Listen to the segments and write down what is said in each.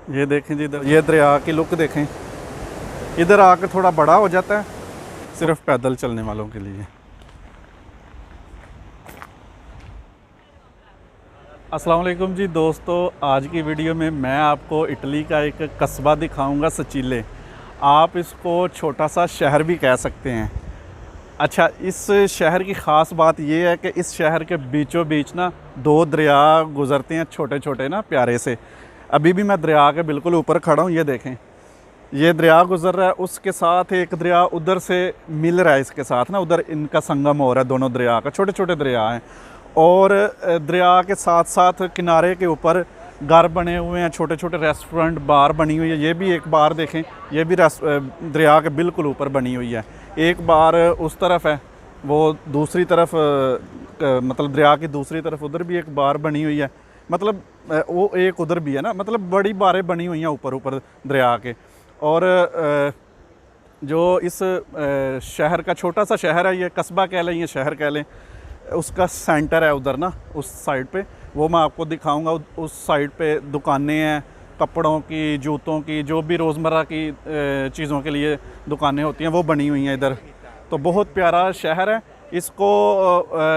ये देखें जी, इधर ये दरिया की लुक देखें। इधर आकर थोड़ा बड़ा हो जाता है सिर्फ पैदल चलने वालों के लिए। अस्सलाम वालेकुम जी दोस्तों, आज की वीडियो में मैं आपको इटली का एक कस्बा दिखाऊंगा, सचीले। आप इसको छोटा सा शहर भी कह सकते हैं। अच्छा, इस शहर की ख़ास बात ये है कि इस शहर के बीचों बीच ना दो दरिया गुज़रते हैं, छोटे छोटे ना प्यारे से। अभी भी मैं दरिया के बिल्कुल ऊपर खड़ा हूँ, ये देखें, ये दरिया गुज़र रहा है, उसके साथ एक दरिया उधर से मिल रहा है इसके साथ ना, उधर इनका संगम हो रहा है दोनों दरिया का। छोटे छोटे दरिया हैं और दरिया के साथ साथ किनारे के ऊपर घर बने हुए हैं, छोटे छोटे रेस्टोरेंट, बार बनी हुई है। ये भी एक बार देखें, ये भी दरिया के बिल्कुल ऊपर बनी हुई है। एक बार उस तरफ है, वो दूसरी तरफ मतलब दरिया की दूसरी तरफ उधर भी एक बार बनी हुई है। मतलब वो एक उधर भी है ना, मतलब बड़ी बारें बनी हुई हैं ऊपर ऊपर दरिया के। और जो इस शहर का छोटा सा शहर है, ये कस्बा कह लें, ये शहर कह लें, उसका सेंटर है उधर ना, उस साइड पे, वो मैं आपको दिखाऊंगा। उस साइड पे दुकानें हैं, कपड़ों की, जूतों की, जो भी रोज़मर्रा की चीज़ों के लिए दुकानें होती हैं वो बनी हुई हैं इधर। तो बहुत प्यारा शहर है। इसको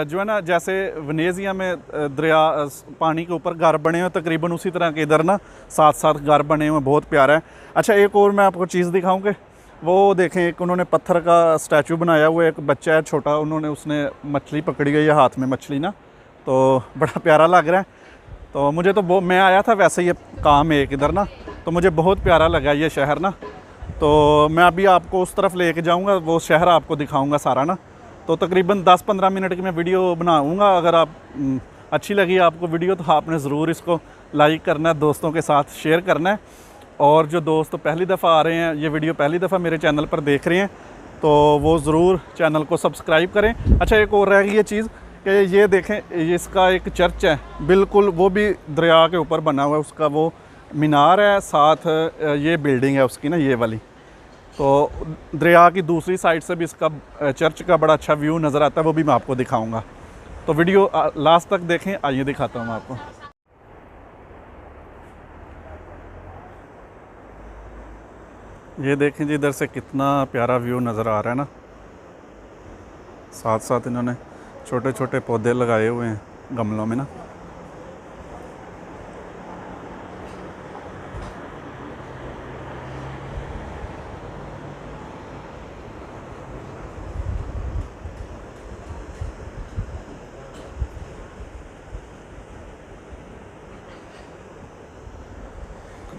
जो है ना, जैसे वेनेज़िया में दरिया पानी के ऊपर घर बने हुए, तकरीबन उसी तरह के इधर ना साथ साथ घर बने हुए, बहुत प्यारा है। अच्छा, एक और मैं आपको चीज़ दिखाऊँ कि वो देखें, एक उन्होंने पत्थर का स्टैचू बनाया हुआ है, एक बच्चा है छोटा, उन्होंने उसने मछली पकड़ी गई है हाथ में, मछली ना, तो बड़ा प्यारा लग रहा है। तो मुझे तो मैं आया था वैसे ये काम एक इधर ना, तो मुझे बहुत प्यारा लगा ये शहर ना। तो मैं अभी आपको उस तरफ लेके जाऊंगा, वो शहर आपको दिखाऊंगा सारा ना। तो तकरीबन 10-15 मिनट की मैं वीडियो बनाऊंगा। अगर आप अच्छी लगी आपको वीडियो तो आपने ज़रूर इसको लाइक करना है, दोस्तों के साथ शेयर करना है। और जो दोस्त पहली दफ़ा आ रहे हैं, ये वीडियो पहली दफ़ा मेरे चैनल पर देख रहे हैं, तो वो ज़रूर चैनल को सब्सक्राइब करें। अच्छा, एक और रह गई ये चीज़ कि ये देखें, ये इसका एक चर्च है बिल्कुल, वो भी दरिया के ऊपर बना हुआ है, उसका वो मीनार है, साथ ये बिल्डिंग है उसकी ना, ये वाली। तो दरिया की दूसरी साइड से भी इसका चर्च का बड़ा अच्छा व्यू नज़र आता है, वो भी मैं आपको दिखाऊँगा। तो वीडियो लास्ट तक देखें, आइए दिखाता हूँ मैं आपको। ये देखें जी, इधर से कितना प्यारा व्यू नज़र आ रहा है ना। साथ साथ इन्होंने छोटे छोटे पौधे लगाए हुए हैं गमलों में ना।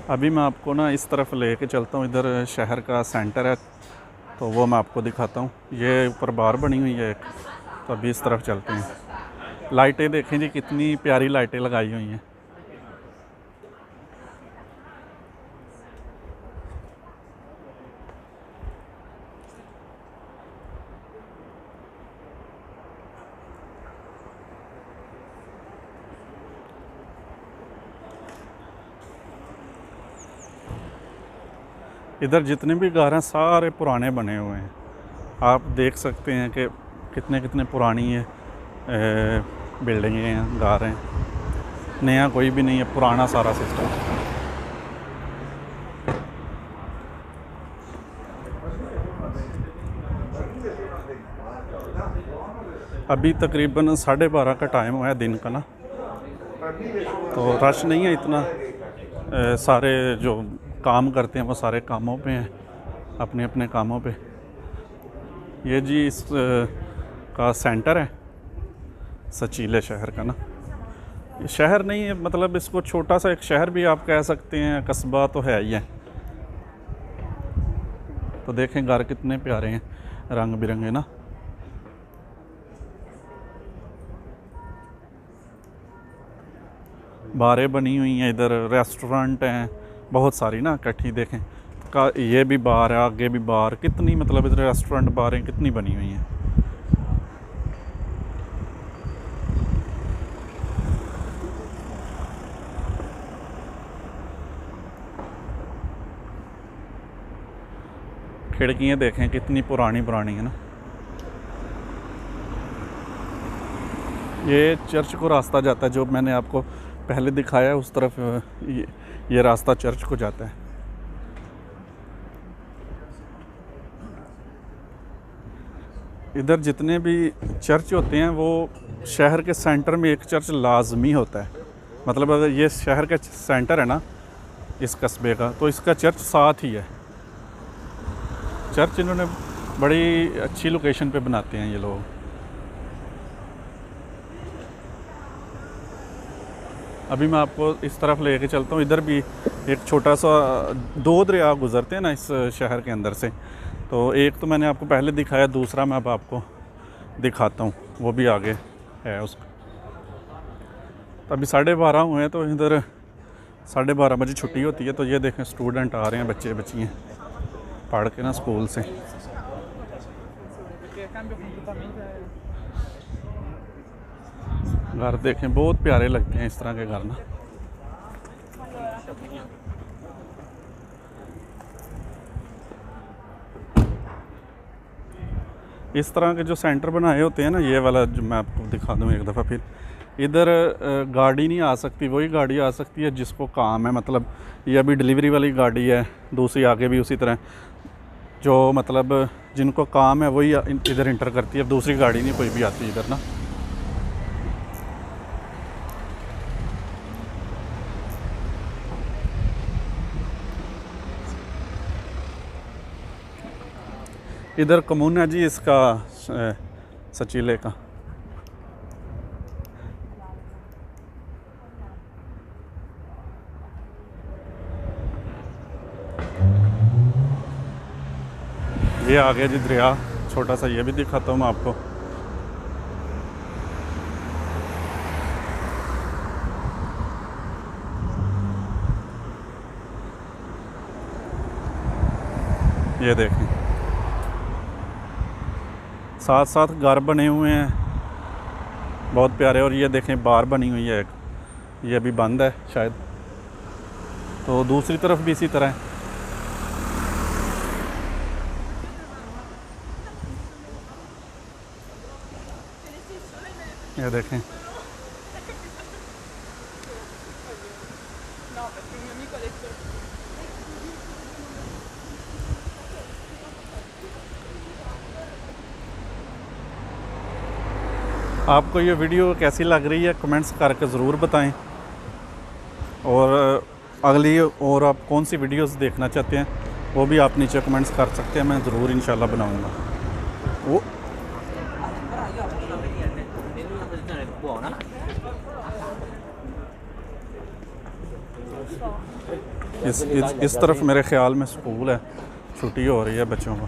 अभी मैं आपको ना इस तरफ लेके चलता हूँ, इधर शहर का सेंटर है, तो वो मैं आपको दिखाता हूँ। ये ऊपर बार बनी हुई है एक, तो अभी इस तरफ चलते हैं। लाइटें देखें जी, कितनी प्यारी लाइटें लगाई हुई हैं। इधर जितने भी घर हैं सारे पुराने बने हुए हैं। आप देख सकते हैं कि कितने कितने पुरानी ये बिल्डिंगें हैं, घर हैं। नया कोई भी नहीं है, पुराना सारा सिस्टम। अभी तकरीबन 12:30 का टाइम हुआ है दिन का ना, तो रश नहीं है इतना। सारे जो काम करते हैं वो सारे कामों पे हैं, अपने अपने कामों पे। ये जी इस का सेंटर है, सचीले शहर का ना। ये शहर नहीं है, मतलब इसको छोटा सा एक शहर भी आप कह सकते हैं, कस्बा तो है ही है। तो देखें घर कितने प्यारे हैं, रंग बिरंगे ना। बारें बनी हुई हैं, इधर रेस्टोरेंट हैं बहुत सारी ना इकट्ठी। देखें का ये भी बार है, आगे भी बार, कितनी मतलब इधर रेस्टोरेंट बारें कितनी बनी हुई हैं। खिड़कियाँ देखें कितनी पुरानी पुरानी है ना। ये चर्च को रास्ता जाता है जो मैंने आपको पहले दिखाया है, उस तरफ ये रास्ता चर्च को जाता है। इधर जितने भी चर्च होते हैं वो शहर के सेंटर में एक चर्च लाजमी होता है। मतलब अगर ये शहर का सेंटर है ना इस कस्बे का, तो इसका चर्च साथ ही है। चर्च इन्होंने बड़ी अच्छी लोकेशन पे बनाते हैं ये लोग। अभी मैं आपको इस तरफ लेके चलता हूँ। इधर भी एक छोटा सा 2 दरिया गुजरते हैं ना इस शहर के अंदर से। तो एक तो मैंने आपको पहले दिखाया, दूसरा मैं अब आपको दिखाता हूँ, वो भी आगे है उसका। तो अभी 12:30 हुए हैं, तो इधर 12:30 बजे छुट्टी होती है। तो ये देखें स्टूडेंट आ रहे हैं, बच्चे बच्चियाँ पढ़ के ना स्कूल से। घर देखें, बहुत प्यारे लगते हैं इस तरह के घर ना। इस तरह के जो सेंटर बनाए होते हैं ना, ये वाला जो मैं आपको दिखा दूँ एक दफ़ा फिर। इधर गाड़ी नहीं आ सकती, वही गाड़ी आ सकती है जिसको काम है। मतलब ये अभी डिलीवरी वाली गाड़ी है, दूसरी आगे भी उसी तरह, जो मतलब जिनको काम है वही इधर इंटर करती है। दूसरी गाड़ी नहीं कोई भी आती इधर ना। इधर कमून है जी इसका सचीले का। ये आ गया जी दरिया छोटा सा, ये भी दिखाता हूँ मैं आपको। ये देखें, साथ साथ घर बने हुए हैं बहुत प्यारे। और ये देखें बार बनी हुई है एक, ये अभी बंद है शायद। तो दूसरी तरफ भी इसी तरह है। ये देखें, आपको ये वीडियो कैसी लग रही है कमेंट्स करके ज़रूर बताएं। और अगली और आप कौन सी वीडियोस देखना चाहते हैं वो भी आप नीचे कमेंट्स कर सकते हैं, मैं ज़रूर इंशाल्लाह बनाऊंगा। वो इस तरफ मेरे ख्याल में स्कूल है, छुट्टी हो रही है बच्चों को।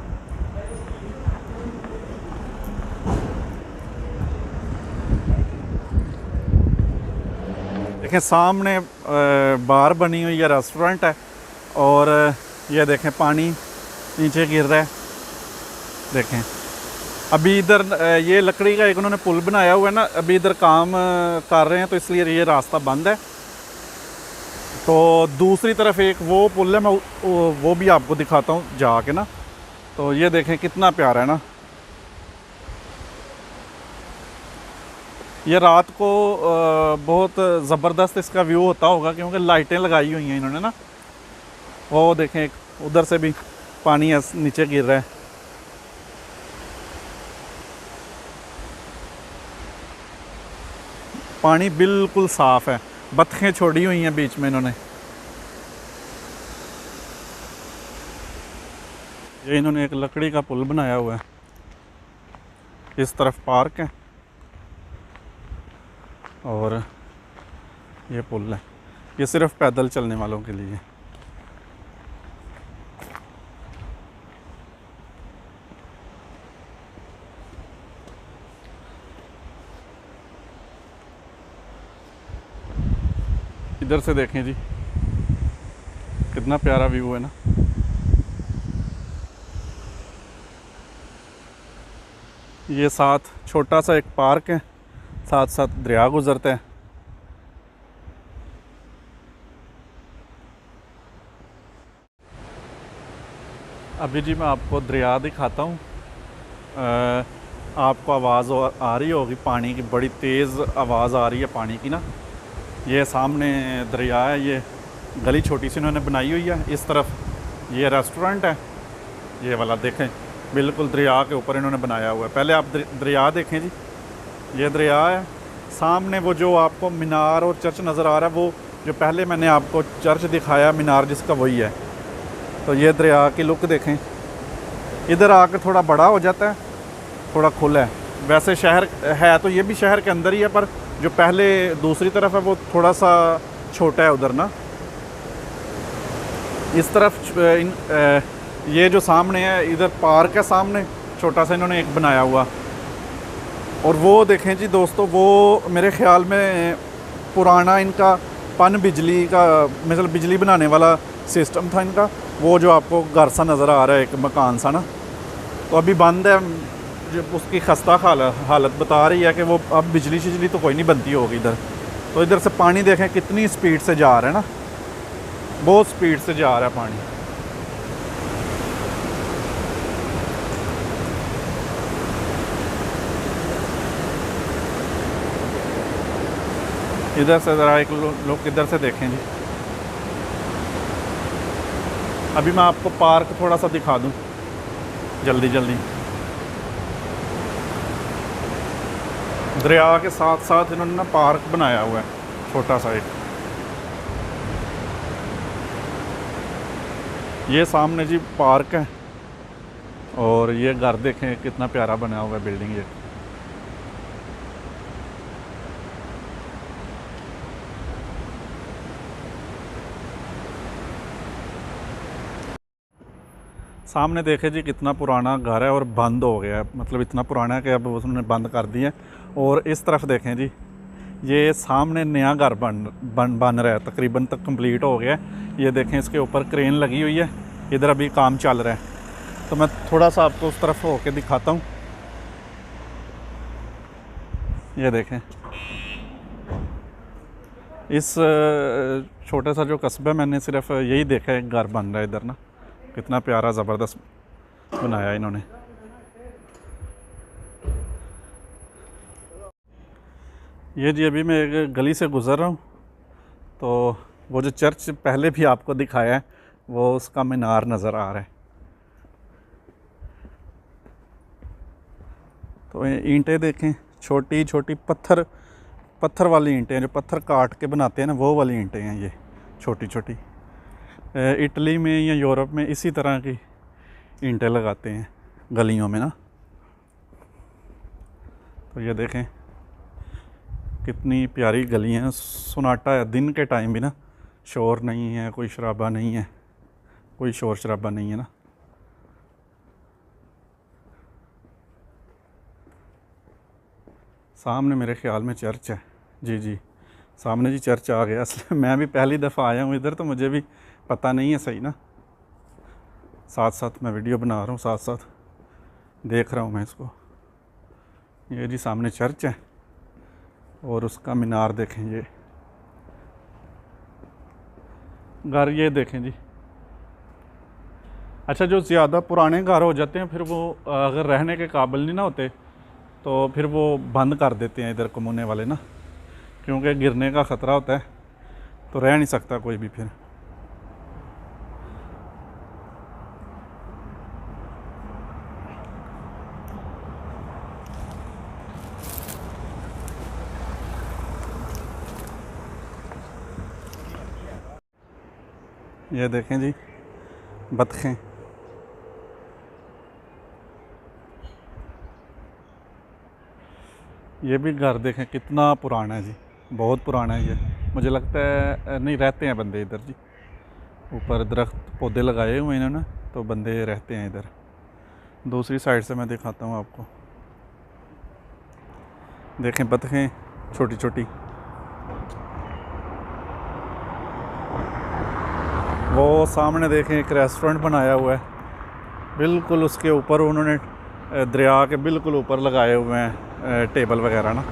देखें सामने बार बनी हुई है, रेस्टोरेंट है। और ये देखें पानी नीचे गिर रहा है। देखें अभी इधर ये लकड़ी का एक उन्होंने पुल बनाया हुआ है ना, अभी इधर काम कर रहे हैं तो इसलिए ये रास्ता बंद है। तो दूसरी तरफ एक वो पुल है, मैं वो भी आपको दिखाता हूँ जाके ना। तो ये देखें कितना प्यारा है ना। ये रात को बहुत ज़बरदस्त इसका व्यू होता होगा क्योंकि लाइटें लगाई हुई हैं इन्होंने ना। वो देखें एक उधर से भी पानी नीचे गिर रहा है। पानी बिल्कुल साफ़ है, बत्खें छोड़ी हुई हैं बीच में इन्होंने। ये इन्होंने एक लकड़ी का पुल बनाया हुआ है, इस तरफ पार्क है और ये पुल है, ये सिर्फ पैदल चलने वालों के लिए। इधर से देखें जी कितना प्यारा व्यू है ना। ये साथ छोटा सा एक पार्क है, साथ साथ दरिया गुजरता है। अभी जी मैं आपको दरिया दिखाता हूँ। आपको आवाज़ आ रही होगी पानी की, बड़ी तेज़ आवाज़ आ रही है पानी की ना। ये सामने दरिया है, ये गली छोटी सी इन्होंने बनाई हुई है। इस तरफ ये रेस्टोरेंट है, ये वाला देखें बिल्कुल दरिया के ऊपर इन्होंने बनाया हुआ है। पहले आप दरिया देखें जी, ये दरिया है। सामने वो जो आपको मीनार और चर्च नज़र आ रहा है, वो जो पहले मैंने आपको चर्च दिखाया मीनार जिसका, वही है। तो ये दरिया की लुक देखें। इधर आकर थोड़ा बड़ा हो जाता है, थोड़ा खुला है। वैसे शहर है तो ये भी शहर के अंदर ही है, पर जो पहले दूसरी तरफ है वो थोड़ा सा छोटा है उधर ना। इस तरफ ये जो सामने है, इधर पार्क है सामने छोटा सा इन्होंने एक बनाया हुआ। और वो देखें जी दोस्तों, वो मेरे ख़्याल में पुराना इनका पन बिजली का, मतलब बिजली बनाने वाला सिस्टम था इनका। वो जो आपको घर सा नज़र आ रहा है, एक मकान सा ना, तो अभी बंद है। जब उसकी खस्ता हालत बता रही है कि वो अब बिजली तो कोई नहीं बनती होगी इधर। तो इधर से पानी देखें कितनी स्पीड से जा रहा है ना, बहुत स्पीड से जा रहा है पानी। इधर से ज़रा एक लोग इधर से देखें जी। अभी मैं आपको पार्क थोड़ा सा दिखा दूं जल्दी जल्दी। दरिया के साथ साथ इन्होंने ना पार्क बनाया हुआ है छोटा सा एक। ये सामने जी पार्क है, और ये घर देखें कितना प्यारा बना हुआ है बिल्डिंग। ये सामने देखे जी कितना पुराना घर है और बंद हो गया है, मतलब इतना पुराना है कि अब उसने बंद कर दिया है। और इस तरफ देखें जी, ये सामने नया घर बन रहा है, तकरीबन तक कंप्लीट हो गया है। ये देखें इसके ऊपर क्रेन लगी हुई है, इधर अभी काम चल रहा है। तो मैं थोड़ा सा आपको उस तरफ होके दिखाता हूँ। ये देखें इस छोटे सा जो कस्बा, मैंने सिर्फ यही देखा है, एक घर बन रहा है इधर ना। कितना प्यारा ज़बरदस्त बनाया इन्होंने। ये जी अभी मैं एक गली से गुज़र रहा हूँ, तो वो जो चर्च पहले भी आपको दिखाया है, वो उसका मीनार नज़र आ रहा है। तो ईंटें देखें, छोटी छोटी पत्थर वाली ईंटें हैं, जो पत्थर काट के बनाते हैं ना, वो वाली ईंटें हैं ये छोटी छोटी। इटली में या यूरोप में इसी तरह की ईंटें लगाते हैं गलियों में ना। तो ये देखें कितनी प्यारी गलियां हैं, सन्नाटा है दिन के टाइम भी ना, शोर नहीं है, कोई शराबा नहीं है, कोई शोर शराबा नहीं है ना। सामने मेरे ख्याल में चर्च है जी सामने जी चर्च आ गया। असली मैं भी पहली दफ़ा आया हूँ इधर, तो मुझे भी पता नहीं है सही ना। साथ साथ मैं वीडियो बना रहा हूँ, साथ साथ देख रहा हूँ मैं इसको। ये जी सामने चर्च है और उसका मीनार देखें। ये घर ये देखें जी। अच्छा, जो ज़्यादा पुराने घर हो जाते हैं, फिर वो अगर रहने के काबिल नहीं ना होते, तो फिर वो बंद कर देते हैं इधर कमूने वाले ना, क्योंकि गिरने का ख़तरा होता है, तो रह नहीं सकता कोई भी फिर। ये देखें जी बतखें। ये भी घर देखें कितना पुराना है जी, बहुत पुराना है ये। मुझे लगता है नहीं रहते हैं बंदे इधर जी, ऊपर दरख्त पौधे लगाए हुए हैं इन्होंने, तो बंदे रहते हैं इधर। दूसरी साइड से मैं दिखाता हूँ आपको। देखें बतखें छोटी छोटी। वो सामने देखें एक रेस्टोरेंट बनाया हुआ है, बिल्कुल उसके ऊपर उन्होंने दरिया के बिल्कुल ऊपर लगाए हुए हैं टेबल वगैरह ना।